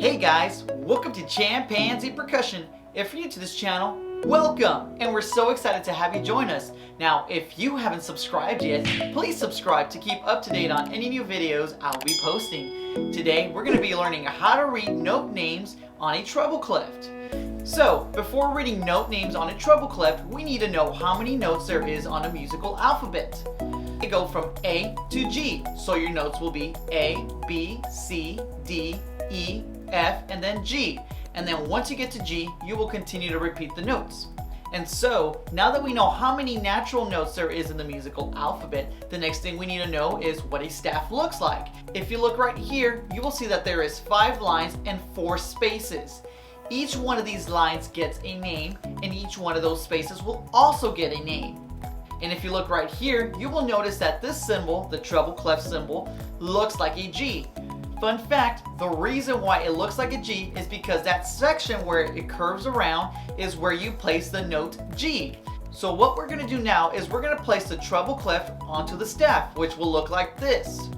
Hey guys, welcome to ChamPanZ Percussion. If you're new to this channel, welcome! And we're so excited to have you join us. Now, if you haven't subscribed yet, please subscribe to keep up to date on any new videos I'll be posting. Today, we're going to be learning how to read note names on a treble clef. So, before reading note names on a treble clef, we need to know how many notes there is on a musical alphabet. They go from A to G, so your notes will be A, B, C, D, E, F, and then G. And then once you get to G, you will continue to repeat the notes. And so, now that we know how many natural notes there is in the musical alphabet, the next thing we need to know is what a staff looks like. If you look right here, you will see that there is 5 lines and 4 spaces. Each one of these lines gets a name, and each one of those spaces will also get a name. And if you look right here, you will notice that this symbol, the treble clef symbol, looks like a G. Fun fact, the reason why it looks like a G is because that section where it curves around is where you place the note G. So what we're going to do now is we're going to place the treble clef onto the staff, which will look like this.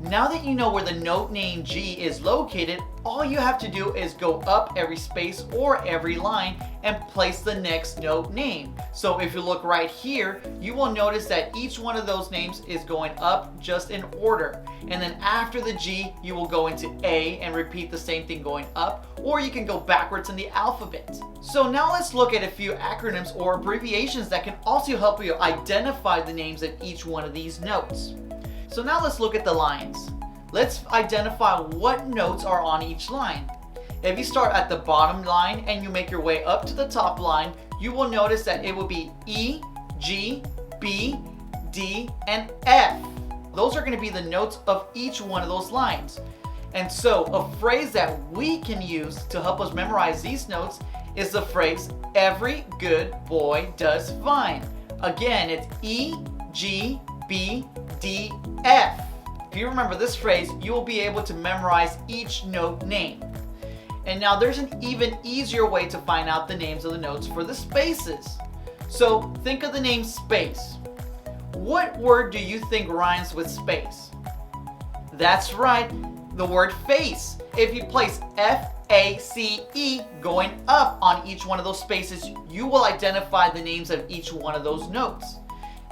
Now that you know where the note name G is located, all you have to do is go up every space or every line and place the next note name. So if you look right here, you will notice that each one of those names is going up just in order. And then after the G, you will go into A and repeat the same thing going up, or you can go backwards in the alphabet. So now let's look at a few acronyms or abbreviations that can also help you identify the names of each one of these notes. So now let's look at the lines. Let's identify what notes are on each line. If you start at the bottom line and you make your way up to the top line, you will notice that it will be E, G, B, D, and F. Those are going to be the notes of each one of those lines. And so a phrase that we can use to help us memorize these notes is the phrase, "Every good boy does fine." Again, it's E, G, B, D, F. If you remember this phrase, you will be able to memorize each note name. And now there's an even easier way to find out the names of the notes for the spaces. So think of the name space. What word do you think rhymes with space? That's right, the word face. If you place F-A-C-E going up on each one of those spaces, you will identify the names of each one of those notes.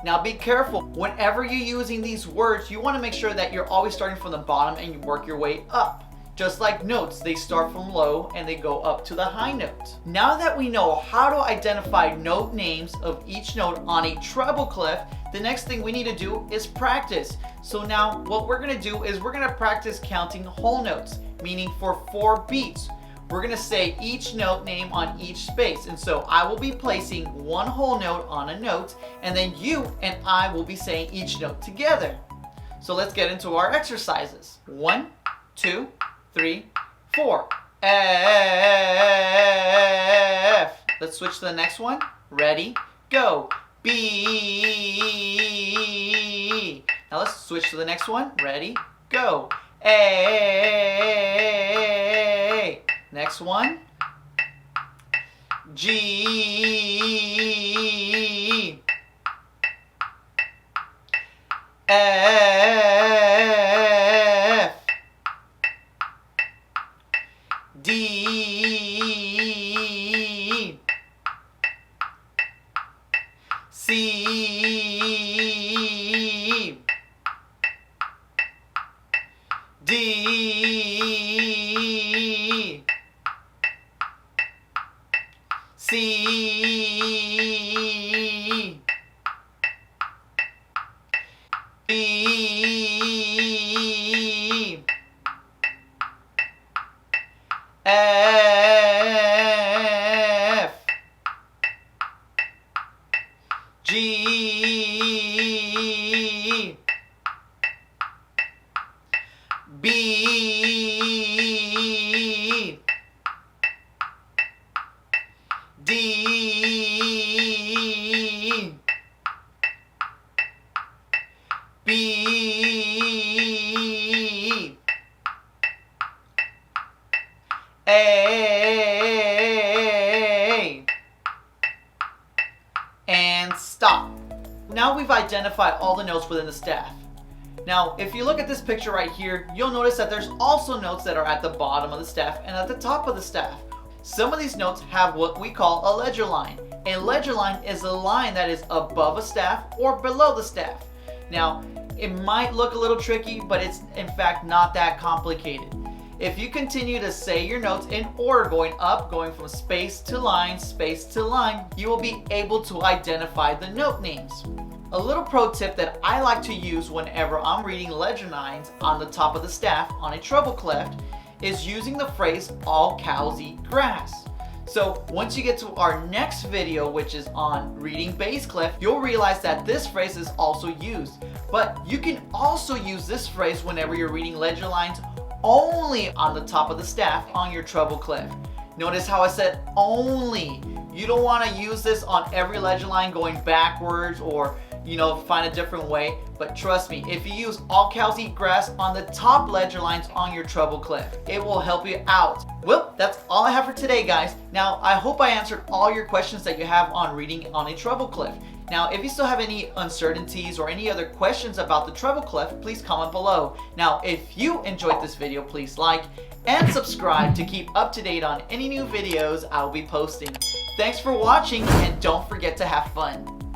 Now be careful, whenever you're using these words, you want to make sure that you're always starting from the bottom and you work your way up. Just like notes, they start from low and they go up to the high note. Now that we know how to identify note names of each note on a treble clef, the next thing we need to do is practice. So now what we're going to do is we're going to practice counting whole notes, meaning for 4 beats. We're going to say each note name on each space. And so I will be placing one whole note on a note, and then you and I will be saying each note together. So let's get into our exercises. 1, 2, 3, 4. F. Let's switch to the next one. Ready? Go. B. Now let's switch to the next one. Ready? Go. A. Next one. G. F. D. C. D. C. B. F. G. B. D. B. A. And stop. Now we've identified all the notes within the staff. Now, if you look at this picture right here, you'll notice that there's also notes that are at the bottom of the staff and at the top of the staff. Some of these notes have what we call a ledger line. A ledger line is a line that is above a staff or below the staff. Now, it might look a little tricky, but it's in fact not that complicated. If you continue to say your notes in order, going up, going from space to line, you will be able to identify the note names. A little pro tip that I like to use whenever I'm reading ledger lines on the top of the staff on a treble clef is using the phrase all cows eat grass. So once you get to our next video, which is on reading bass clef, you'll realize that this phrase is also used. But you can also use this phrase whenever you're reading ledger lines only on the top of the staff on your treble clef. Notice how I said only. You don't want to use this on every ledger line going backwards or find a different way. But trust me, if you use all cows eat grass on the top ledger lines on your treble clef, it will help you out. Well, that's all I have for today, guys. Now, I hope I answered all your questions that you have on reading on a treble clef. Now, if you still have any uncertainties or any other questions about the treble clef, please comment below. Now, if you enjoyed this video, please like and subscribe to keep up to date on any new videos I'll be posting. Thanks for watching, and don't forget to have fun.